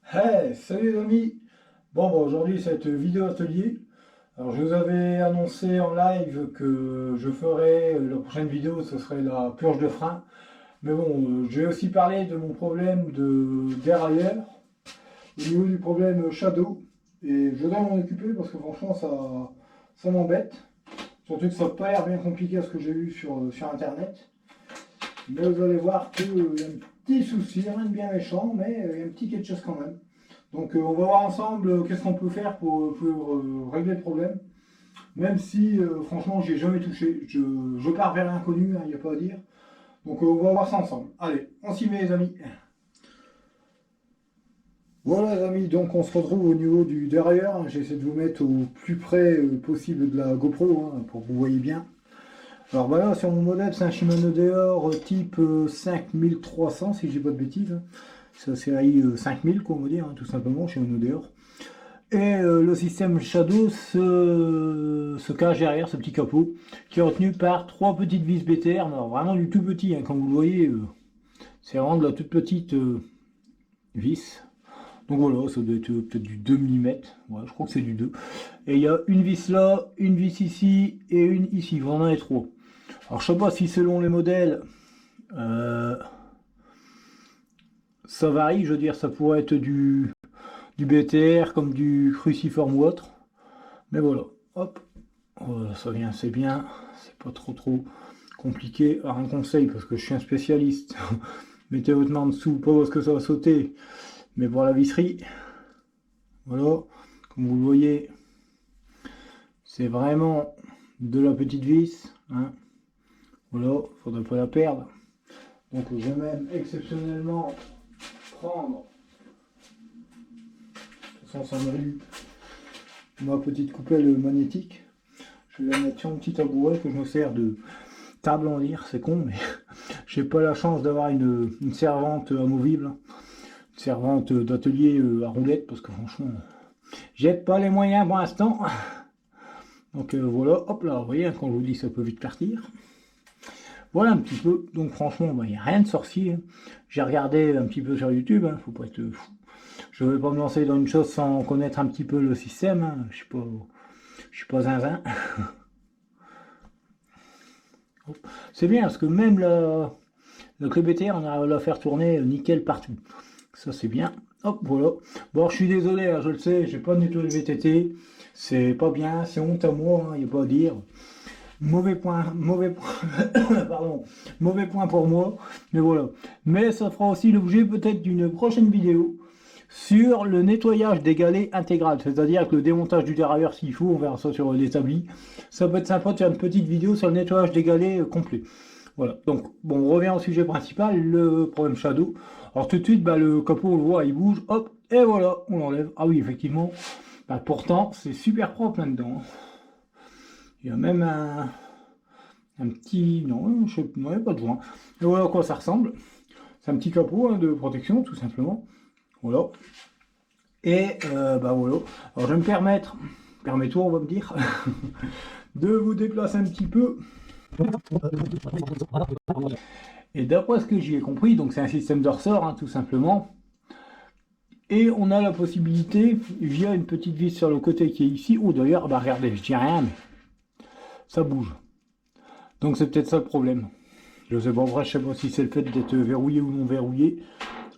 Hey, salut les amis! Bon, aujourd'hui, cette vidéo atelier. Alors, je vous avais annoncé en live que je ferais la prochaine vidéo, ce serait la purge de frein. Mais bon, je vais aussi parler de mon problème de dérailleur, au niveau du problème shadow. Et je dois m'en occuper parce que franchement, ça m'embête. Surtout que ça n'a pas l'air bien compliqué à ce que j'ai vu sur internet. Mais vous allez voir qu'il y a un petit souci, rien de bien méchant, mais il y a un petit quelque chose quand même. Donc on va voir ensemble qu'est-ce qu'on peut faire pour régler le problème. Même si franchement j'y ai jamais touché. Je pars vers l'inconnu, il n'y a pas à dire. Donc on va voir ça ensemble. Allez, on s'y met les amis. Voilà les amis, donc on se retrouve au niveau du derrière. J'essaie de vous mettre au plus près possible de la GoPro pour que vous voyez bien. Alors voilà, sur mon modèle, c'est un Shimano Deore type 5300 si je dis pas de bêtises. C'est la série 5000 quoi on va dire, tout simplement, Shimano Deore. Et le système Shadow se cache derrière ce petit capot qui est retenu par trois petites vis BTR, mais alors vraiment du tout petit, comme vous le voyez, c'est vraiment de la toute petite vis. Donc voilà, ça doit être peut-être du 2 mm, ouais, je crois que c'est du 2. Et il y a une vis là, une vis ici et une ici, vraiment les trois. Alors je sais pas si selon les modèles, euh, ça varie, je veux dire, ça pourrait être du BTR comme du cruciforme ou autre. Mais voilà, hop, ça vient, c'est bien, c'est pas trop compliqué. Alors un conseil, parce que je suis un spécialiste, mettez votre main en dessous, pas parce que ça va sauter, mais pour la visserie, voilà, comme vous le voyez, c'est vraiment de la petite vis, voilà, faudrait pas la perdre. Donc je vais même exceptionnellement prendre, de toute façon ça m'arrive, ma petite coupelle magnétique. Je vais la mettre sur un petit tabouret que je me sers de table en lire, c'est con, mais j'ai pas la chance d'avoir une servante amovible, une servante d'atelier à roulette, parce que franchement, j'ai pas les moyens pour l'instant. Donc voilà, hop là, vous voyez, quand je vous dis ça peut vite partir. Voilà un petit peu, donc franchement, il n'y a rien de sorcier. J'ai regardé un petit peu sur YouTube, faut pas être fou. Je vais pas me lancer dans une chose sans connaître un petit peu le système, je suis pas zinzin. C'est bien parce que même le clé BTR, on arrive à la faire tourner nickel partout. Ça c'est bien. Hop, voilà. Bon, je suis désolé, je le sais, j'ai pas nettoyé le VTT. C'est pas bien, c'est honte à moi, il n'y a pas à dire. Mauvais point, pardon, mauvais point pour moi. Mais voilà. Mais ça fera aussi l'objet peut-être d'une prochaine vidéo sur le nettoyage des galets intégral, c'est-à-dire que le démontage du dérailleur s'il faut, on verra ça sur l'établi. Ça peut être sympa de faire une petite vidéo sur le nettoyage des galets complet. Voilà, donc bon, on revient au sujet principal, le problème shadow. Alors tout de suite, le capot, on le voit, il bouge, hop, et voilà, on l'enlève. Ah oui, effectivement, pourtant, c'est super propre là-dedans. Il y a même un petit... Non, je il n'y a pas de joint. Et voilà à quoi ça ressemble. C'est un petit capot de protection, tout simplement. Voilà. Et voilà. Alors je vais me permets-toi on va me dire, de vous déplacer un petit peu. Et d'après ce que j'y ai compris, donc c'est un système de ressort, tout simplement. Et on a la possibilité, via une petite vis sur le côté qui est ici, ou d'ailleurs, regardez, je dis rien, mais ça bouge. Donc c'est peut-être ça le problème. Je sais pas, vrai, je sais pas si c'est le fait d'être verrouillé ou non verrouillé.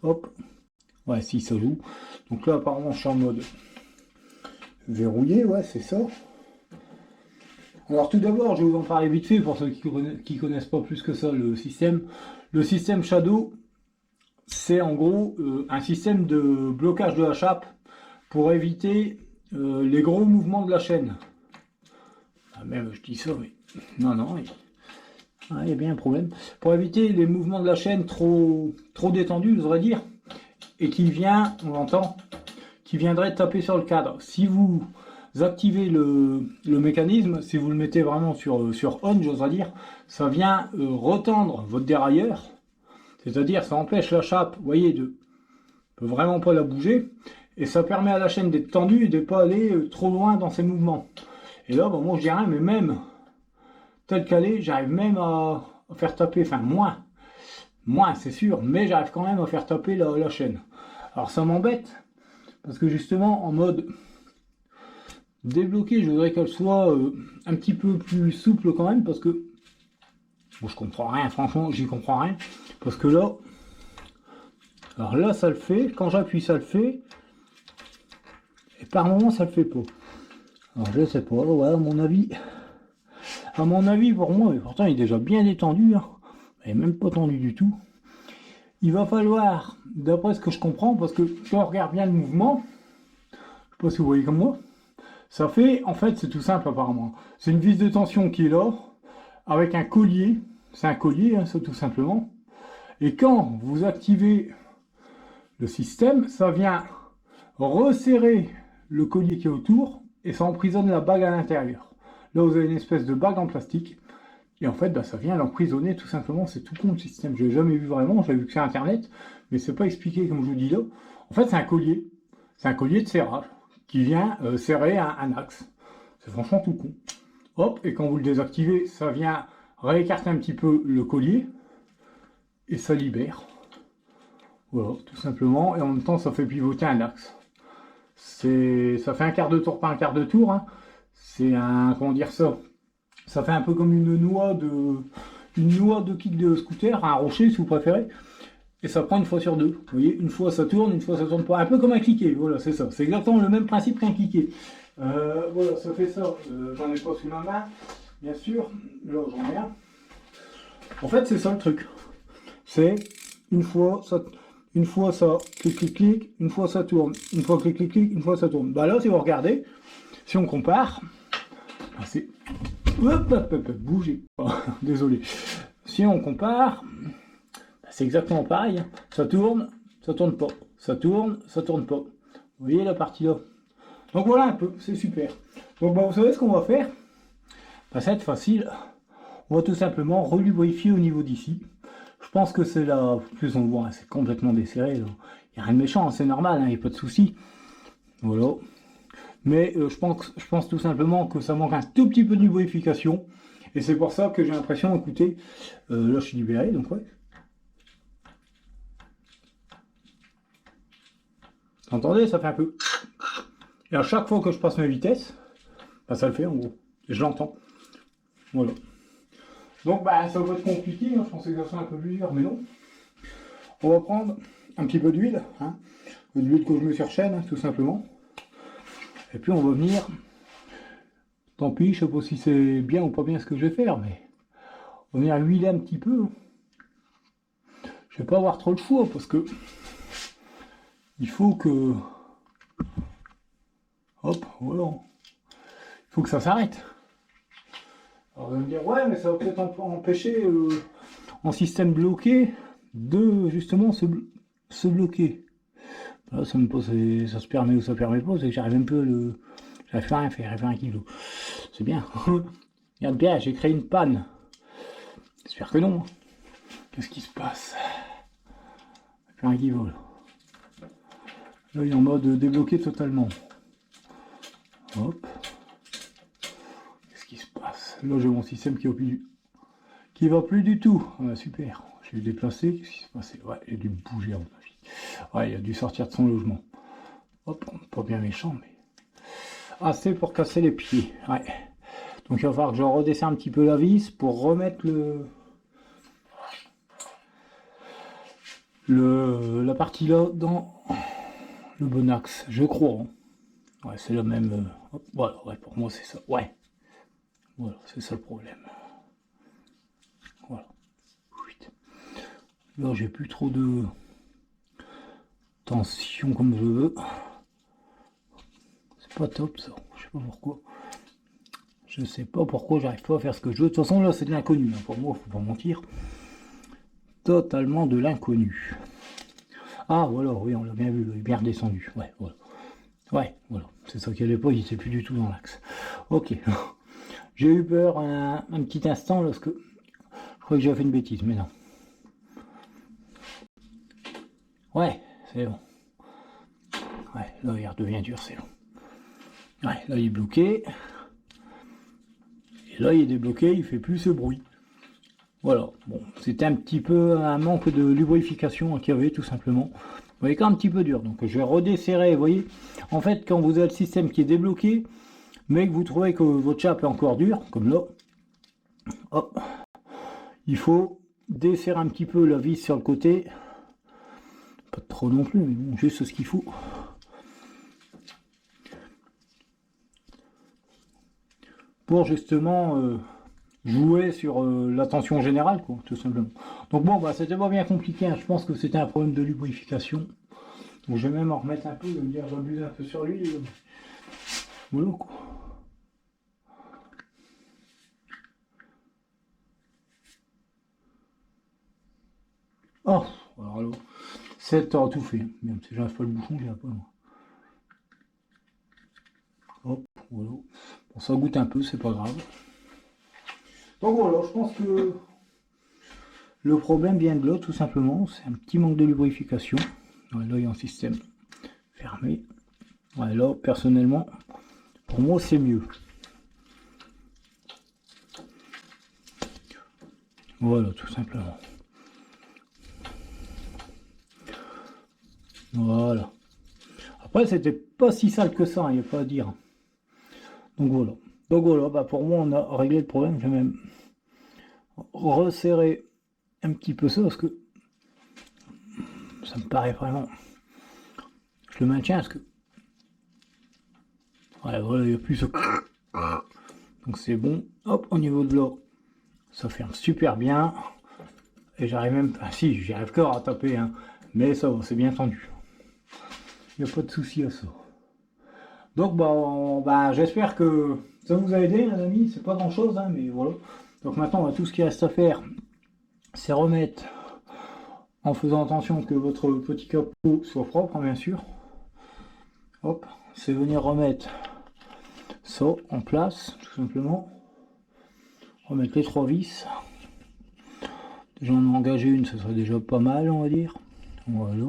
Hop. Ouais, si, ça joue. Donc là, apparemment, je suis en mode verrouillé, ouais, c'est ça. Alors tout d'abord, je vais vous en parler vite fait pour ceux qui connaissent pas plus que ça le système. Le système Shadow, c'est en gros un système de blocage de la chape pour éviter les gros mouvements de la chaîne. Ah, même je dis ça, mais non, il y a bien un problème. Pour éviter les mouvements de la chaîne trop détendus, je voudrais dire, et qui vient, on l'entend, qui viendrait taper sur le cadre. Si vous activez le mécanisme, si vous le mettez vraiment sur on, j'oserais dire, ça vient retendre votre dérailleur, c'est-à-dire ça empêche la chape, vous voyez, de vraiment pas la bouger, et ça permet à la chaîne d'être tendue et de ne pas aller trop loin dans ses mouvements. Et là, moi je dis rien, mais même tel qu'elle est, j'arrive même à faire taper, enfin moins c'est sûr, mais j'arrive quand même à faire taper la chaîne. Alors ça m'embête, parce que justement en mode débloqué, je voudrais qu'elle soit un petit peu plus souple quand même, parce que bon, je comprends rien, franchement, j'y comprends rien, parce que là, alors là ça le fait, quand j'appuie ça le fait, et par moment ça le fait pas. Alors je sais pas, ouais, à mon avis pour moi, mais pourtant il est déjà bien détendu, hein. Il est même pas tendu du tout. Il va falloir, d'après ce que je comprends, parce que quand on regarde bien le mouvement, je sais pas si vous voyez comme moi, ça fait, en fait c'est tout simple apparemment, c'est une vis de tension qui est là, avec un collier, c'est un collier, hein, ça tout simplement, et quand vous activez le système, ça vient resserrer le collier qui est autour, et ça emprisonne la bague à l'intérieur. Là vous avez une espèce de bague en plastique, et en fait, bah, ça vient l'emprisonner tout simplement, c'est tout con le système. Je l'ai jamais vu vraiment, j'avais vu que sur internet, mais c'est pas expliqué comme je vous dis là. En fait, c'est un collier de serrage qui vient serrer un axe. C'est franchement tout con. Hop, et quand vous le désactivez, ça vient réécarter un petit peu le collier et ça libère. Voilà, tout simplement, et en même temps, ça fait pivoter un axe. Ça fait un quart de tour, pas un quart de tour, hein. C'est un, comment dire ça? Ça fait un peu comme une noix de kick de scooter, un rocher si vous préférez, et ça prend une fois sur deux. Vous voyez, une fois ça tourne pas. Un peu comme un cliquet, voilà, c'est ça. C'est exactement le même principe qu'un cliquet. Voilà, ça fait ça. J'en ai pas sous ma main, bien sûr. Là, j'en ai un. En fait, c'est ça le truc. C'est une fois ça, clic, clic, clic, une fois ça tourne, une fois clic, clic, clic, une fois ça tourne. Bah là, si vous regardez, si on compare, c'est bougez. Désolé. Si on compare, c'est exactement pareil. Ça tourne pas. Ça tourne pas. Vous voyez la partie là. Donc voilà un peu, c'est super. Donc bah, vous savez ce qu'on va faire. Bah, ça va être facile. On va tout simplement relubrifier au niveau d'ici. Je pense que c'est là. En plus on le voit, c'est complètement desserré. Il n'y a rien de méchant, c'est normal, il n'y a pas de souci. Voilà. Mais je pense tout simplement que ça manque un tout petit peu de lubrification. Et c'est pour ça que j'ai l'impression, écoutez, là je suis libéré, donc ouais. Vous entendez, ça fait un peu. Et à chaque fois que je passe ma vitesse, bah, ça le fait en gros. Et je l'entends. Voilà. Donc bah ça va être compliqué, hein. Je pensais que ça serait un peu plus dur, mais non. On va prendre un petit peu d'huile, hein. De l'huile que je mets sur chaîne, hein, tout simplement. Et puis on va venir, tant pis, je sais pas si c'est bien ou pas bien ce que je vais faire, mais on va venir huiler un petit peu. Je vais pas avoir trop le choix parce que il faut que, hop, voilà, il faut que ça s'arrête. Alors vous allez me dire ouais, mais ça va peut-être empêcher en système bloqué de justement se bloquer. Là, ça me pose, ça se permet ou ça permet pas, c'est que j'arrive un peu le. J'arrive pas à rien faire, j'arrive à un kilo. C'est bien. Regarde bien, j'ai créé une panne. J'espère que non. Qu'est-ce qui se passe? J'ai fait un kilo là. Là, il est en mode débloqué totalement. Hop. Qu'est-ce qui se passe? Là, j'ai mon système qui va plus du tout. Ah, super. Je l'ai déplacé. Qu'est-ce qui se passait? Ouais, il a dû bouger à mon avis. Ouais, il a dû sortir de son logement. Hop, pas bien méchant, mais assez pour casser les pieds. Ouais. Donc il va falloir que je redescende un petit peu la vis pour remettre la partie là dans le bon axe, je crois. Ouais, c'est le même. Hop, voilà, ouais, pour moi c'est ça. Ouais. Voilà, c'est ça le problème. Voilà. Là j'ai plus trop de tension comme je veux. C'est pas top ça. Je sais pas pourquoi. Je sais pas pourquoi j'arrive pas à faire ce que je veux. De toute façon là c'est de l'inconnu. Hein. Pour moi, faut pas mentir. Totalement de l'inconnu. Ah voilà, oui, on l'a bien vu, il est bien redescendu. Ouais, voilà. Ouais, voilà. C'est ça qu'elle est pas, il était plus du tout dans l'axe. Ok. J'ai eu peur un petit instant lorsque je crois que j'ai fait une bêtise, mais non. Ouais, c'est bon. Ouais, là il redevient dur, c'est bon. Ouais, là il est bloqué. Et là il est débloqué, il fait plus ce bruit. Voilà, bon, c'était un petit peu un manque de lubrification qu'il y avait tout simplement. voyez qu'un petit peu dur. Donc je vais redesserrer, vous voyez. En fait, quand vous avez le système qui est débloqué, mais que vous trouvez que votre chape est encore dure, comme là, hop, il faut desserrer un petit peu la vis sur le côté. Pas trop non plus, mais bon, juste ce qu'il faut. Pour justement jouer sur la tension générale, quoi, tout simplement. Donc bon, bah c'était pas bien compliqué, hein. Je pense que c'était un problème de lubrification. Donc je vais même en remettre un peu, de me dire j'abuse un peu sur lui. Voilà quoi. Oh, alors là, 7 heures tout fait. Même si j'arrive pas le bouchon, j'ai pas loin. Hop, voilà. Bon, ça goûte un peu, c'est pas grave. Donc voilà, je pense que le problème vient de là, tout simplement. C'est un petit manque de lubrification. Ouais, là, il y a un système fermé. Ouais, là, personnellement, pour moi, c'est mieux. Voilà, tout simplement. Voilà. Après, c'était pas si sale que ça, il n'y a pas à dire. Donc voilà. Donc voilà, bah pour moi, on a réglé le problème. Je vais même resserrer un petit peu ça parce que ça me paraît vraiment. Je le maintiens parce que. Ouais, voilà, il n'y a plus ce. Donc c'est bon. Hop, au niveau de là, ça ferme super bien. Et j'arrive même. Ah si, j'y arrive encore à taper, hein. Mais ça va, c'est bien tendu. Il n'y a pas de souci à ça. Donc bah, j'espère que ça vous a aidé, les amis. C'est pas grand chose, hein, mais voilà. Donc maintenant, tout ce qui reste à faire, c'est remettre en faisant attention que votre petit capot soit propre, hein, bien sûr. Hop, c'est venir remettre ça en place, tout simplement. Remettre les 3 vis. Déjà, on a engagé une, ce serait déjà pas mal, on va dire. Voilà.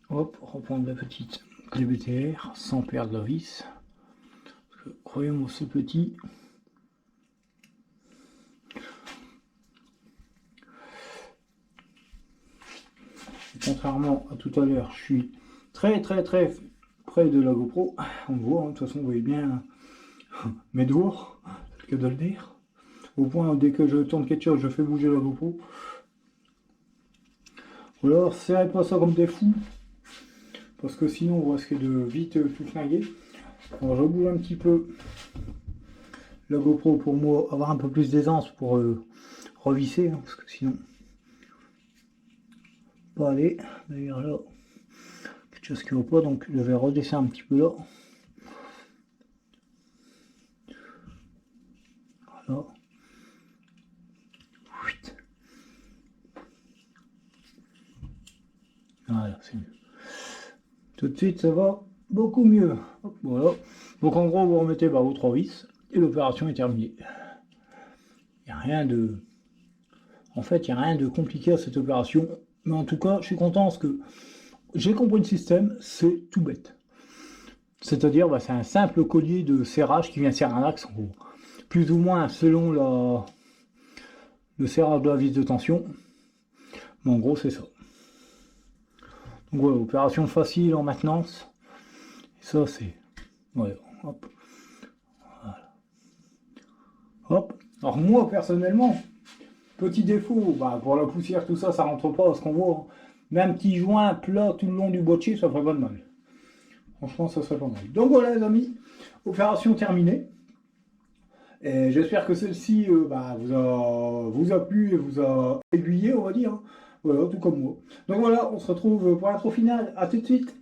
Hop, reprendre la petite clé BTR sans perdre la vis. Croyez-moi, c'est petit. Contrairement à tout à l'heure, je suis très près de la GoPro. On voit, hein, de toute façon, vous voyez bien mes doigts, que de le dire. Au point où dès que je tourne quelque chose, je fais bouger la GoPro. Ou alors, serrez pas ça comme des fous, parce que sinon, vous risquez de vite tout flinguer. Alors, je bouge un petit peu la GoPro pour moi avoir un peu plus d'aisance pour revisser, hein, parce que sinon, pas aller. D'ailleurs, là, quelque chose qui ne va pas, donc je vais redescendre un petit peu là. Voilà. Voilà, c'est mieux. Tout de suite, ça va beaucoup mieux. Hop, voilà. Donc en gros, vous remettez vos 3 vis et l'opération est terminée. Il n'y a rien de... En fait, il n'y a rien de compliqué à cette opération. Mais en tout cas, je suis content parce que j'ai compris le système, c'est tout bête. C'est-à-dire, c'est un simple collier de serrage qui vient serrer un axe, en gros. Plus ou moins selon le serrage de la vis de tension. Mais en gros, c'est ça. Donc voilà, opération facile en maintenance. Et ça, c'est... Voilà, hop. Voilà. Hop. Alors moi, personnellement, petit défaut, pour la poussière, tout ça, ça rentre pas, parce qu'on voit, même un petit joint plat tout le long du boîtier, ça ferait pas de mal. Franchement, ça serait pas mal. Donc voilà, les amis, opération terminée. Et j'espère que celle-ci vous a plu et vous a aiguillé, on va dire. Voilà, tout comme moi. Donc voilà, on se retrouve pour l'intro finale. A tout de suite.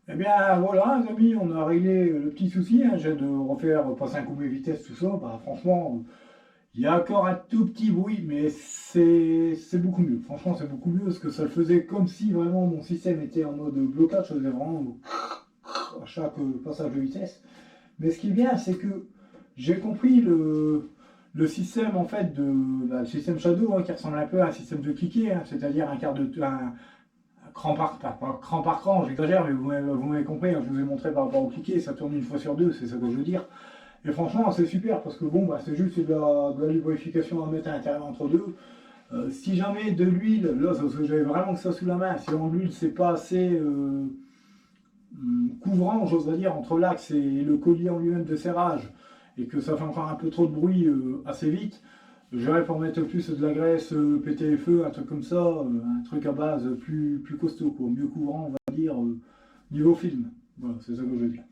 Eh bien voilà, les amis, on a réglé le petit souci. Hein. J'ai de refaire passer un coup mes vitesses, tout ça. Franchement, il y a encore un tout petit bruit, mais c'est beaucoup mieux. Franchement, c'est beaucoup mieux parce que ça le faisait comme si vraiment mon système était en mode blocage. Ça faisait vraiment à chaque passage de vitesse. Mais ce qui est bien, c'est que j'ai compris le système en fait le système Shadow, hein, qui ressemble un peu à un système de cliquet, hein, c'est-à-dire un cran par cran par cran, j'exagère, mais vous m'avez compris, hein, je vous ai montré par rapport au cliquet, ça tourne une fois sur deux, c'est ça que je veux dire. Et franchement, c'est super parce que bon, bah, c'est juste de la lubrification à mettre à l'intérieur entre deux. Si jamais de l'huile, là, parce que j'avais vraiment que ça sous la main, si en l'huile c'est pas assez couvrant, j'ose dire, entre l'axe et le collier en lui-même de serrage, et que ça fait encore un peu trop de bruit assez vite, j'aurais pour mettre plus de la graisse PTFE, un truc comme ça, un truc à base plus costaud, quoi, mieux couvrant, on va dire, niveau film. Voilà, c'est ça que je veux dire.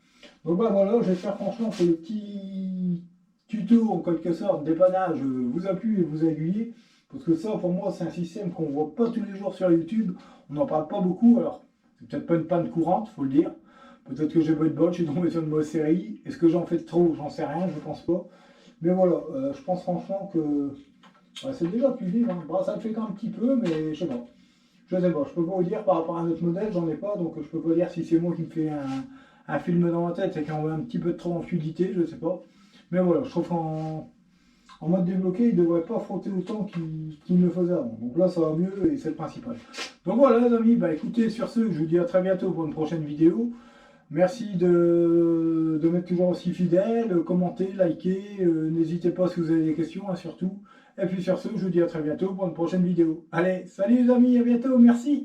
Donc bah voilà, j'espère franchement que le petit tuto, en quelque sorte, dépannage, vous a plu et vous a aiguillé. Parce que ça, pour moi, c'est un système qu'on voit pas tous les jours sur YouTube. On n'en parle pas beaucoup. Alors, c'est peut-être pas une panne courante, faut le dire. Peut-être que j'ai pas eu de bol, je suis tombé sur une mauvaise série. Est-ce que j'en fais de trop? J'en sais rien, je pense pas. Mais voilà, je pense franchement que c'est déjà plus vite. Hein. Bah, ça le fait quand même un petit peu, mais je sais pas. Je sais pas, je peux pas vous dire par rapport à un autre modèle, j'en ai pas, donc je peux pas dire si c'est moi qui me fais un film dans la tête et qui envoie un petit peu trop en fluidité, je sais pas. Mais voilà, je trouve qu'en mode débloqué, il devrait pas frotter autant qu'il ne le faisait avant. Donc là, ça va mieux et c'est le principal. Donc voilà les amis, bah écoutez, sur ce, je vous dis à très bientôt pour une prochaine vidéo. Merci de m'être toujours aussi fidèle, commentez, likez, n'hésitez pas si vous avez des questions, hein, surtout. Et puis sur ce, je vous dis à très bientôt pour une prochaine vidéo. Allez, salut les amis, à bientôt, merci.